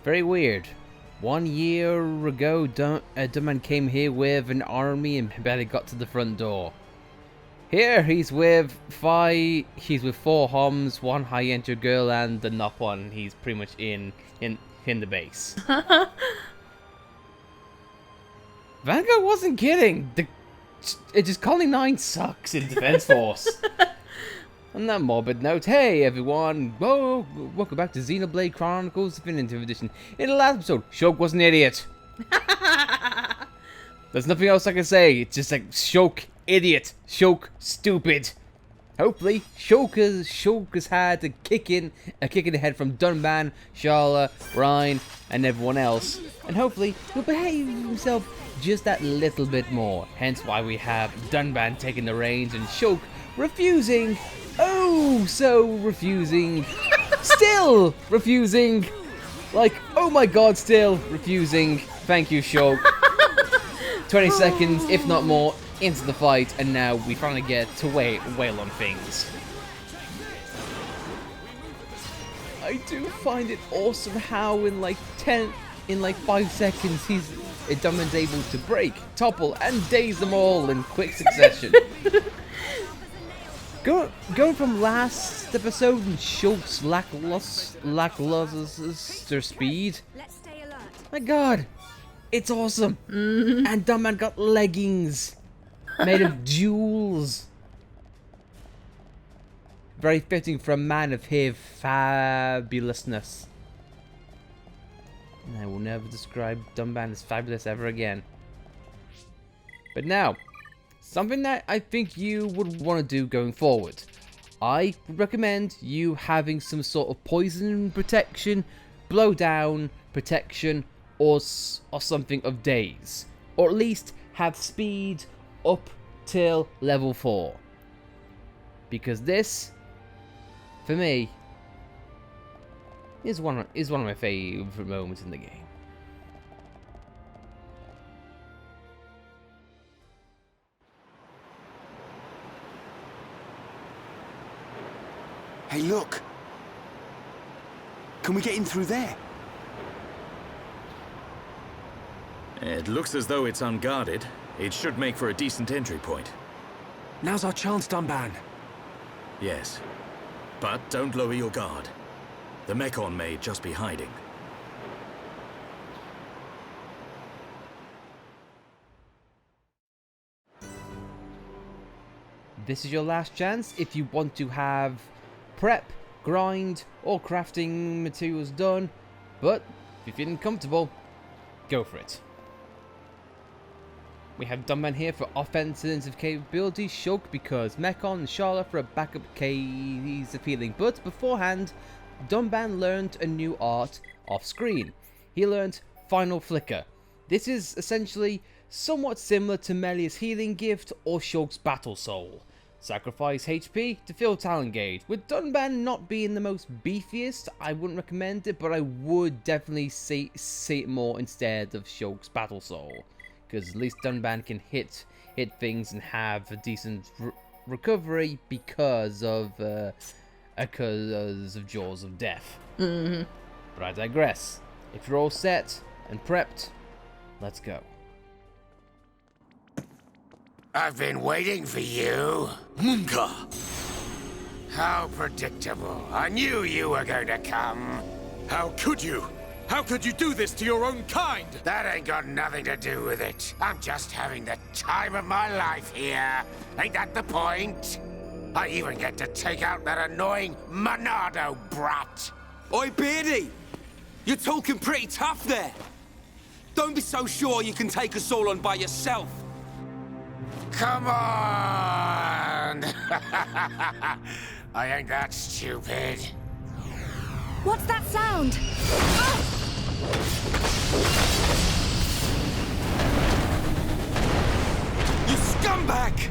Very weird. 1 year ago, Dumban came here with an army and barely got to the front door. Here he's with 4 homs, 1 high-entry girl, and the knock one. He's pretty much in the base. Vanguard wasn't kidding. Just calling 9 sucks in Defense Force. On that morbid note, hey everyone, whoa, welcome back to Xenoblade Chronicles Definitive Edition. In the last episode, Shulk was an idiot. There's nothing else I can say, it's just like, Shulk, idiot, Shulk, stupid. Hopefully, Shulk has had a kick in the head from Dunban, Sharla, Ryan, and everyone else. And hopefully, he'll behave himself just that little bit more. Hence why we have Dunban taking the reins and Shulk refusing. Oh, so refusing. Still refusing. Like, oh my god, still refusing. Thank you, Shulk. 20 seconds, if not more, into the fight, and now we finally get to wail on things. I do find it awesome how in like 5 seconds Dunban's able to break, topple, and daze them all in quick succession. Going from last episode and Shulk's lackluster speed. My god, it's awesome. And Dunban got leggings made of jewels. Very fitting for a man of his fabulousness. And I will never describe Dunban as fabulous ever again. But now, something that I think you would want to do going forward. I would recommend you having some sort of poison protection, blow down protection, or something of daze. Or at least have speed up till level 4. Because this, for me, is one of my favourite moments in the game. Hey, look! Can we get in through there? It looks as though it's unguarded. It should make for a decent entry point. Now's our chance, Dunban. Yes. But don't lower your guard. The Mechon may just be hiding. This is your last chance if you want to have prep, grind, or crafting materials done, but if you're feeling comfortable, go for it. We have Dunban here for offensive capabilities, Shulk because Mechon and Sharla for a backup case of healing, but beforehand, Dunban learned a new art off screen. He learned Final Flicker. This is essentially somewhat similar to Melia's healing gift or Shulk's battle soul. Sacrifice HP to fill talent gauge. With Dunban not being the most beefiest, I wouldn't recommend it, but I would definitely say it more instead of Shulk's battle soul. Because at least Dunban can hit things and have a decent recovery because of Jaws of Death. But I digress. If you're all set and prepped, let's go. I've been waiting for you. Mumkhar! How predictable. I knew you were going to come. How could you? How could you do this to your own kind? That ain't got nothing to do with it. I'm just having the time of my life here. Ain't that the point? I even get to take out that annoying Monado brat. Oi, Beardy! You're talking pretty tough there. Don't be so sure you can take us all on by yourself. Come on! I ain't that stupid. What's that sound? You scumbag!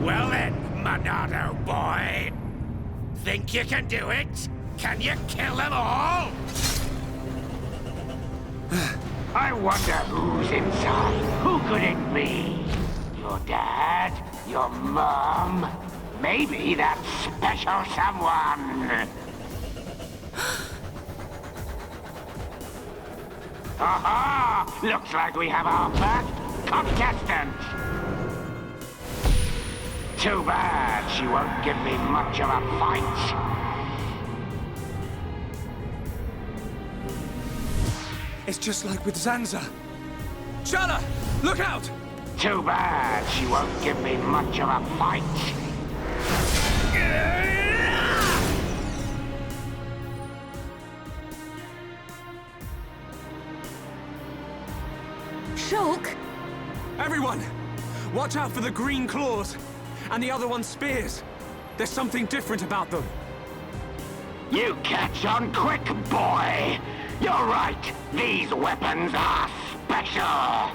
Well then, Monado boy. Think you can do it? Can you kill them all? I wonder who's inside. Who could it be? Your dad? Your mom? Maybe that special someone. Aha! Looks like we have our first contestant. Too bad she won't give me much of a fight. It's just like with Zanza. Shala, look out! Too bad she won't give me much of a fight. Shulk? Everyone, watch out for the green claws. And the other one's spears. There's something different about them. You catch on quick, boy. You're right. These weapons are special.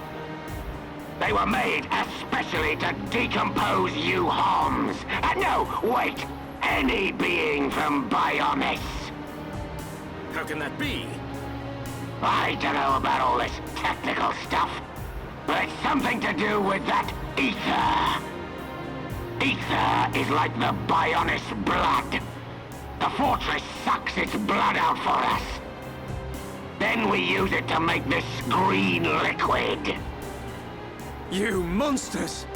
They were made especially to decompose you Homs. No, wait. Any being from Bionis. How can that be? I don't know about all this technical stuff, but it's something to do with that ether. Ether is like the Bionis blood. The fortress sucks its blood out for us. Then we use it to make this green liquid. You monsters!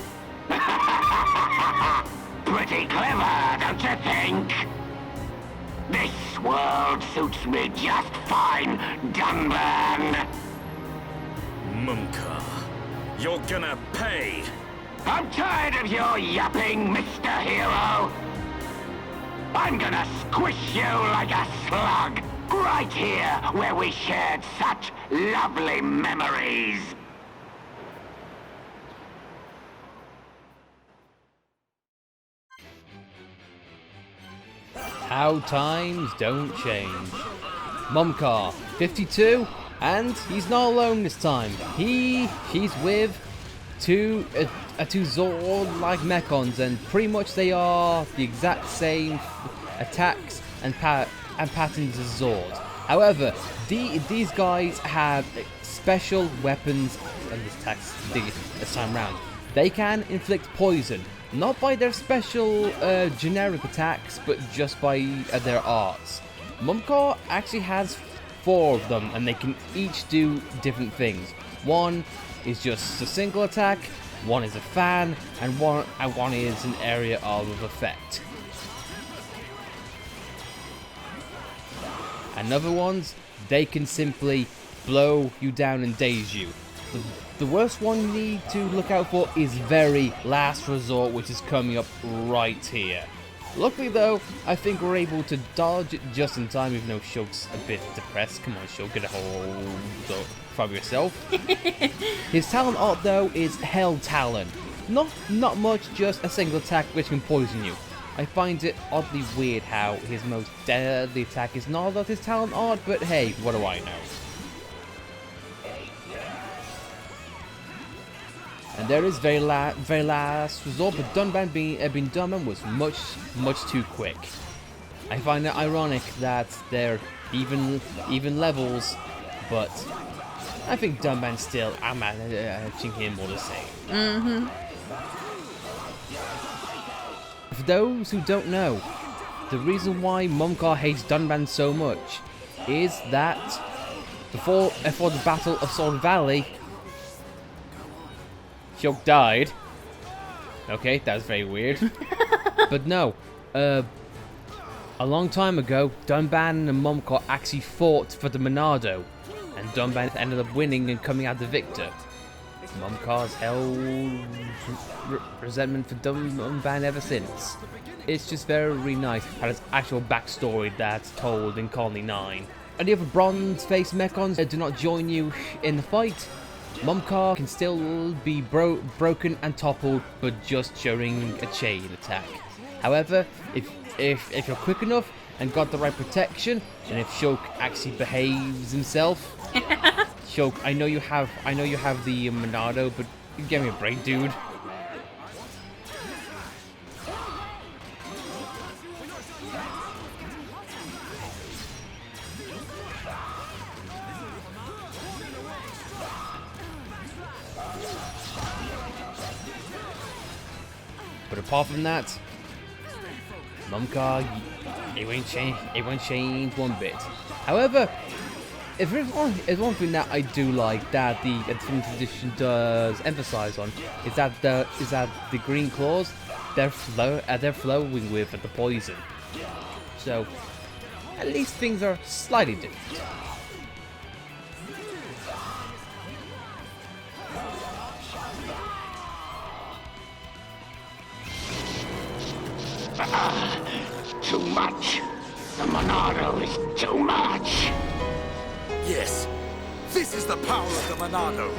Pretty clever, don't you think? This world suits me just fine, Dunban. Mumkhar, you're gonna pay! I'm tired of your yapping, Mr. Hero. I'm gonna squish you like a slug, right here where we shared such lovely memories. How times don't change. Mumkhar, 52, and he's not alone this time. He's with two Zord-like mechons, and pretty much they are the exact same attacks and patterns as Zord. However, these guys have special weapons and this time round. They can inflict poison, not by their special generic attacks, but just by their arts. Mumkhar actually has 4 of them, and they can each do different things. One is just a single attack, one is a fan, and one is an area of effect. And other ones, they can simply blow you down and daze you. The worst one you need to look out for is very last resort, which is coming up right here. Luckily though, I think we're able to dodge it just in time, even though Shulk's a bit depressed. Come on Shulk, get a hold from yourself. His talent art though is Hell Talon. Not much, just a single attack which can poison you. I find it oddly weird how his most deadly attack is not of his talent art, but hey, what do I know? And there is very last resort, but Dunban being Dunban was much too quick. I find it ironic that they're even levels, but I think Dunban still, I'm managing him more the same. For those who don't know, the reason why Mumkhar hates Dunban so much is that before the Battle of Sword Valley, Shulk died. Okay, that was very weird. But no, a long time ago, Dunban and Mumkhar actually fought for the Monado, and Dunban ended up winning and coming out the victor. Mumkhar's held resentment for Dunban ever since. It's just very nice how there's actual backstory that's told in Colony 9. And the other bronze-faced mechons that do not join you in the fight, Mumkhar can still be broken and toppled, but just during a chain attack. However, if you're quick enough and got the right protection, and if Shulk actually behaves himself, Shulk, I know you have the Monado, but give me a break, dude. But apart from that, Mumkhar, it won't change one bit. However, if there's one thing that I do like that the Definitive Edition does emphasize on is that the green claws they're flowing with the poison. So at least things are slightly different. Too much. The Monado is too much. Yes, this is the power of the Monado.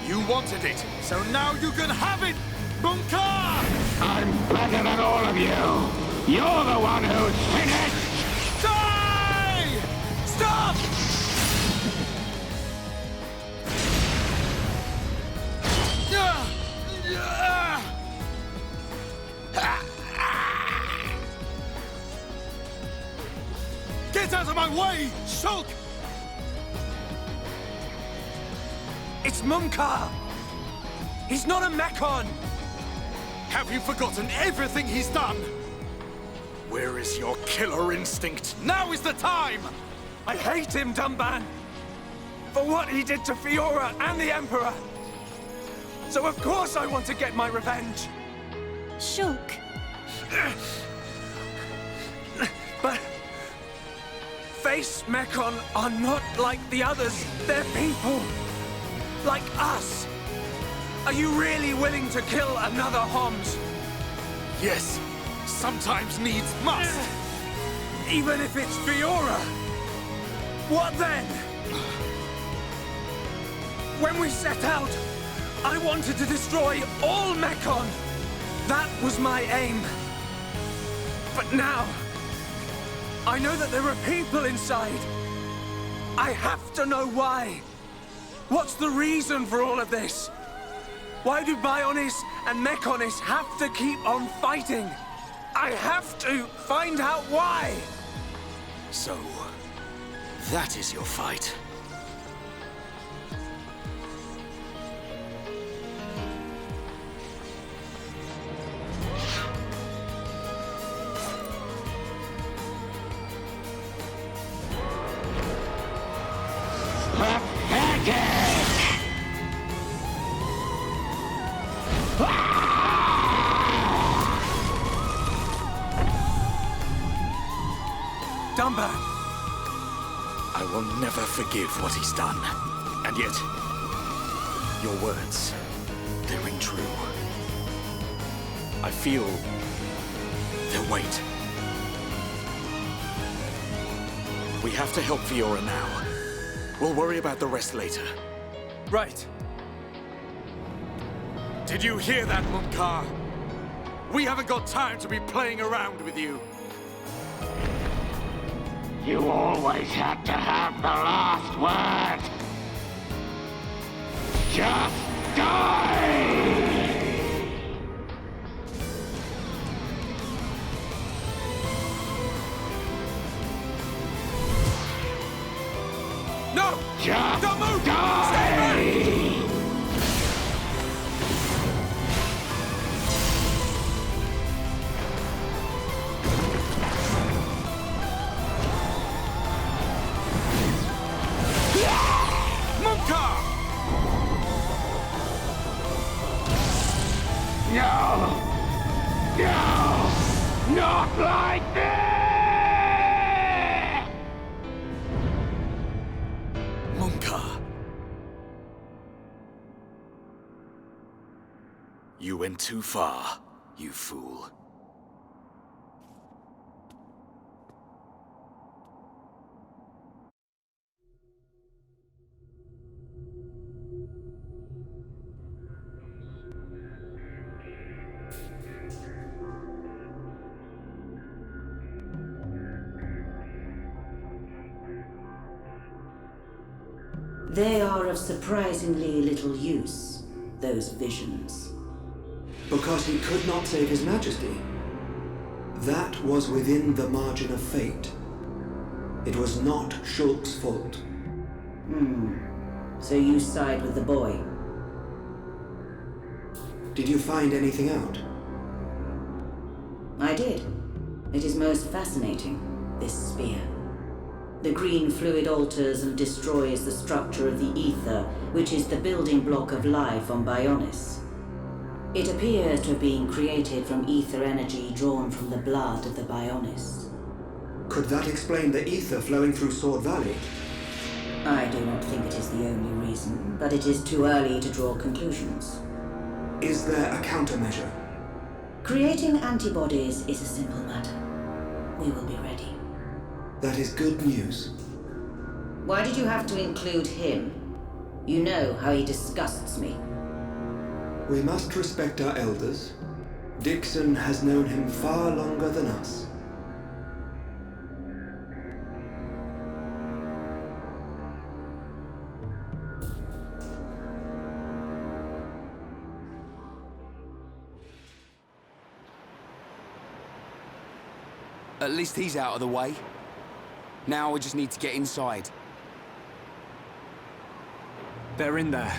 You wanted it, so now you can have it, Mumkhar! I'm better than all of you. You're the one who's finished. Die! Stop! Get out of my way, Shulk! It's Mumkhar! He's not a Mechon! Have you forgotten everything he's done? Where is your killer instinct? Now is the time! I hate him, Dunban! For what he did to Fiora and the Emperor! So of course I want to get my revenge! Shulk. But... Face Mechon are not like the others. They're people. Like us. Are you really willing to kill another Homs? Yes, sometimes needs must. Even if it's Fiora? What then? When we set out, I wanted to destroy all Mechon. That was my aim. But now, I know that there are people inside. I have to know why. What's the reason for all of this? Why do Bionis and Mechonis have to keep on fighting? I have to find out why! So, that is your fight. Dunban! I will never forgive what he's done. And yet, your words, they ring true. I feel their weight. We have to help Fiora now. We'll worry about the rest later. Right. Did you hear that, Mumkhar? We haven't got time to be playing around with you. You always had to have the last word. Just die! No! Just Don't move! die! Stay back! Mumkhar! No! No! Not like this! Mumkhar. You went too far, you fool. They are of surprisingly little use, those visions. Because he could not save his majesty. That was within the margin of fate. It was not Shulk's fault. So you side with the boy? Did you find anything out? I did. It is most fascinating, this spear. The green fluid alters and destroys the structure of the ether, which is the building block of life on Bionis. It appears to have been created from ether energy drawn from the blood of the Bionis. Could that explain the ether flowing through Sword Valley? I do not think it is the only reason, but it is too early to draw conclusions. Is there a countermeasure? Creating antibodies is a simple matter. We will be ready. That is good news. Why did you have to include him? You know how he disgusts me. We must respect our elders. Dixon has known him far longer than us. At least he's out of the way. Now we just need to get inside. They're in there.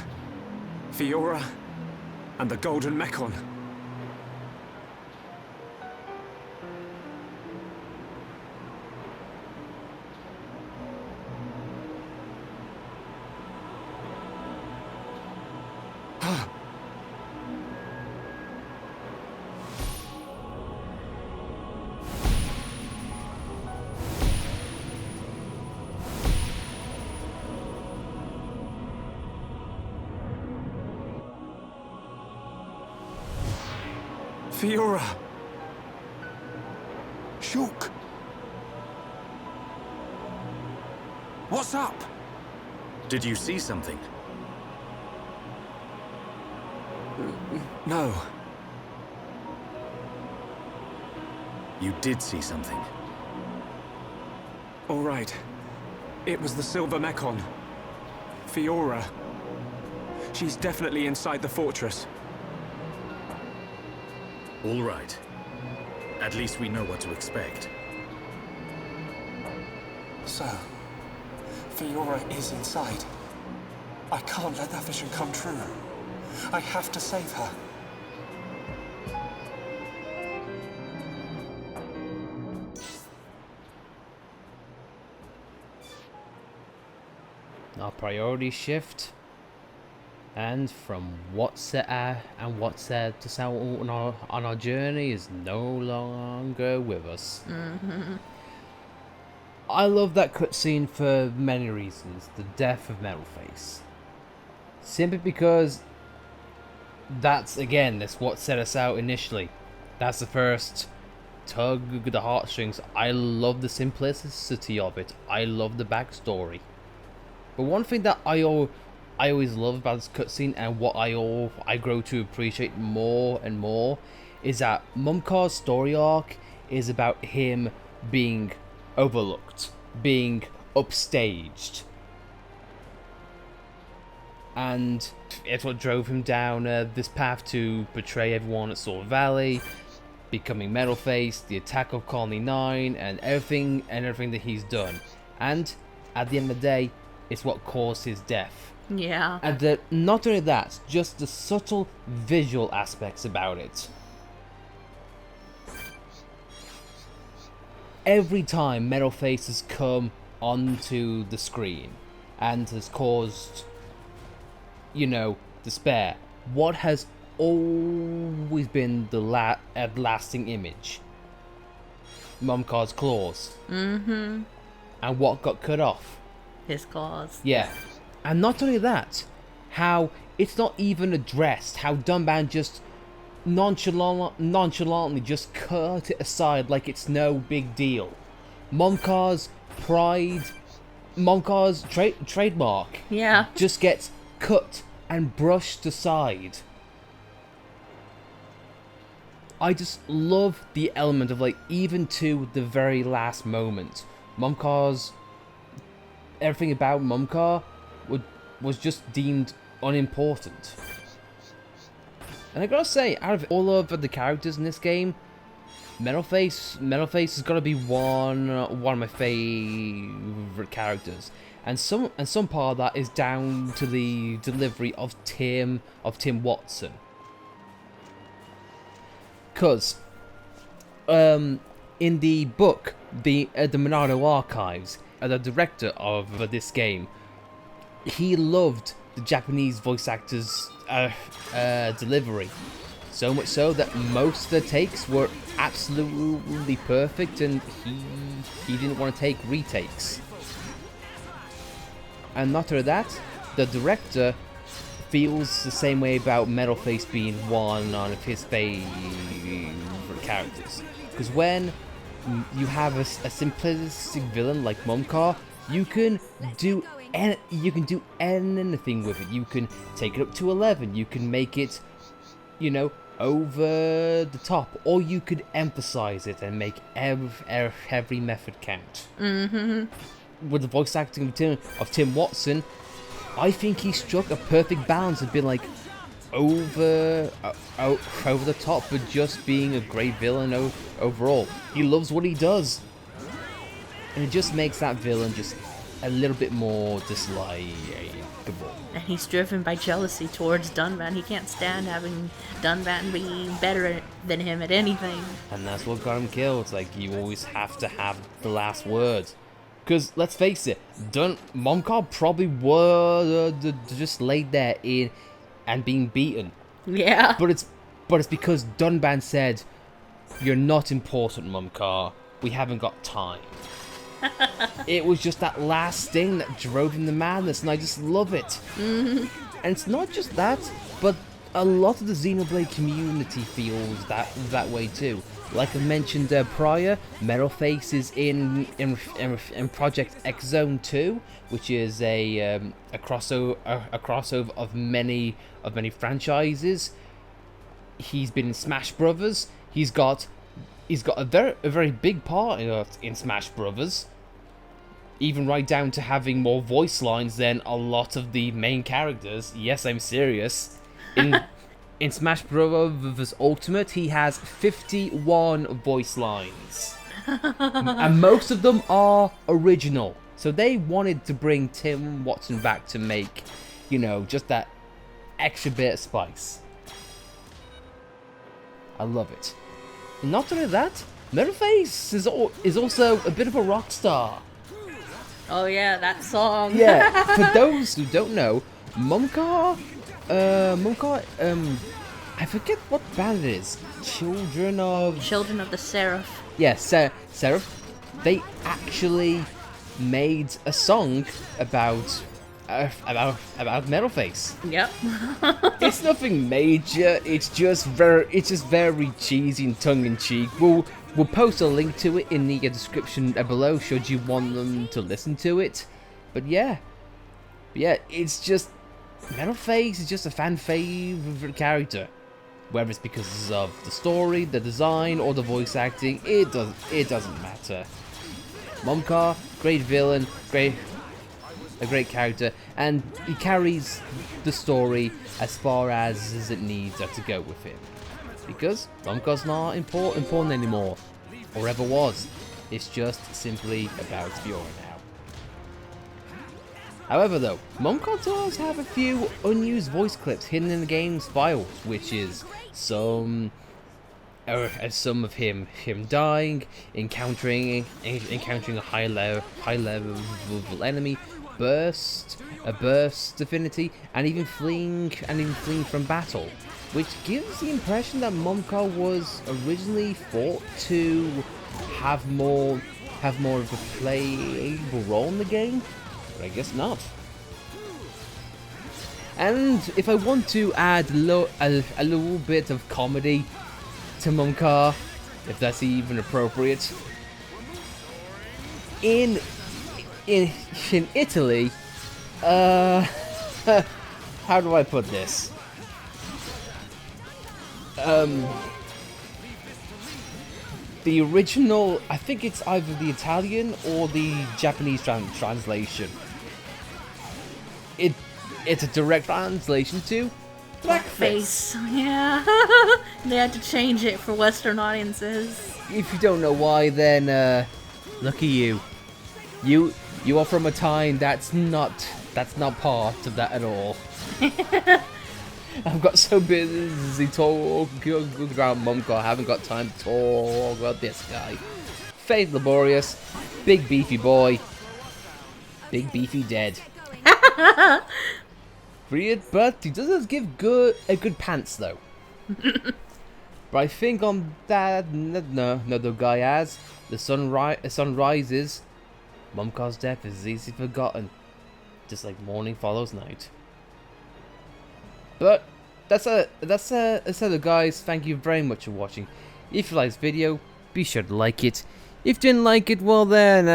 Fiora and the Golden Mechon. Fiora! Shulk! What's up? Did you see something? No. You did see something. All right. It was the Silver Mechon. Fiora. She's definitely inside the fortress. All right. At least we know what to expect. So, Fiora is inside. I can't let that vision come true. I have to save her. Our priority shift, and from what's set us out on our journey is no longer with us. I love that cutscene for many reasons. The death of Metalface, simply because that's what set us out initially. That's the first tug of the heartstrings. I love the simplicity of it. I love the backstory. But one thing that I always love about this cutscene, and what I grow to appreciate more and more, is that Mumkhar's story arc is about him being overlooked, being upstaged, and it's what drove him down this path to betray everyone at Sword Valley, becoming Metalface, the attack of Colony 9, and everything that he's done. And at the end of the day, it's what caused his death. Yeah. And not only that, just the subtle visual aspects about it. Every time Metalface has come onto the screen and has caused, despair, what has always been the lasting image? Mumkhar's claws. Mm-hmm. And what got cut off? His claws. Yeah. And not only that, how it's not even addressed, how Dunban just nonchalantly just cut it aside like it's no big deal. Mumkhar's pride, Mumkhar's trademark, yeah, just gets cut and brushed aside. I just love the element of, even to the very last moment, everything about Mumkhar was just deemed unimportant. And I gotta say, out of all of the characters in this game, Metalface has gotta be one of my favorite characters. And some part of that is down to the delivery of Tim Watson. Cause in the book, the Monado Archives, the director of this game, he loved the Japanese voice actors' delivery. So much so that most of the takes were absolutely perfect, and he didn't want to take retakes. And not only that, the director feels the same way about Metalface being one of his favorite characters. Because when you have a simplistic villain like Mumkhar, you can do anything with it. You can take it up to 11. You can make it, you know, over the top, or you could emphasize it and make every method count. With the voice acting of Tim Watson, I think he struck a perfect balance of being like over the top, but just being a great villain overall. He loves what he does, and it just makes that villain just a little bit more dislikable. And he's driven by jealousy towards Dunban. He can't stand having Dunban be better than him at anything. And that's what got him killed. It's like, you always have to have the last word. Because, let's face it, Mumkhar probably was just laid there in and being beaten. Yeah. But it's because Dunban said, "You're not important, Mumkhar. We haven't got time." It was just that last thing that drove him to madness, and I just love it. And it's not just that, but a lot of the Xenoblade community feels that way too. Like I mentioned prior, Metalface is in Project X Zone 2, which is a crossover of many franchises. He's been in Smash Brothers. He's got a very big part in Smash Brothers. Even right down to having more voice lines than a lot of the main characters. Yes, I'm serious. In Smash Bros. Ultimate, he has 51 voice lines. And most of them are original. So they wanted to bring Tim Watson back to make, you know, just that extra bit of spice. I love it. And not only that, Metalface is also a bit of a rock star. Oh yeah, that song. Yeah, for those who don't know, Mumkhar, I forget what band it is. Children of the Seraph. Yes, Seraph. They actually made a song about Metalface. Yep. It's nothing major. It's just very cheesy and tongue in cheek. We'll post a link to it in the description below should you want them to listen to it. But yeah, it's just Metalface is just a fan favorite character. Whether it's because of the story, the design, or the voice acting, it doesn't matter. Mumkhar, great villain, a great character, and he carries the story as far as it needs to go with him. Because Mumkhar's not important anymore, or ever was. It's just simply about Fiora now. However though, Mumkhar does have a few unused voice clips hidden in the game's files, which is some of him dying, encountering a high level enemy, a burst affinity, and even fleeing from battle, which gives the impression that Mumkhar was originally thought to have more of a playable role in the game, but I guess not. And if I want to add a little bit of comedy to Mumkhar, if that's even appropriate, in Italy, how do I put this? The original, I think it's either the Italian or the Japanese translation. It's a direct translation to blackface. Yeah. They had to change it for Western audiences. If you don't know why, then look at you. You are from a time that's not part of that at all. I've got so busy talking about Mumkhar, I haven't got time to talk about this guy. Faith laborious, big beefy boy, Big beefy dead. Weird, but he does give a good pants though. But I think on that another guy has the sun rises. Mumkhar's death is easily forgotten, just like morning follows night. But that's it, guys. Thank you very much for watching. If you liked this video, be sure to like it. If you didn't like it, well then,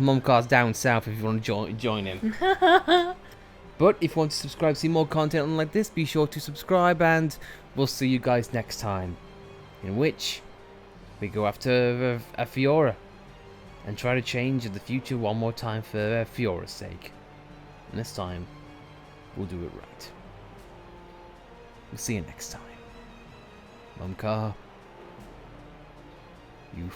Mumkhar's down south if you want to join him. But if you want to subscribe to see more content like this, be sure to subscribe, and we'll see you guys next time, in which we go after a Fiora and try to change the future one more time for Fiora's sake. And this time, we'll do it right. We'll see you next time. Mumkhar, you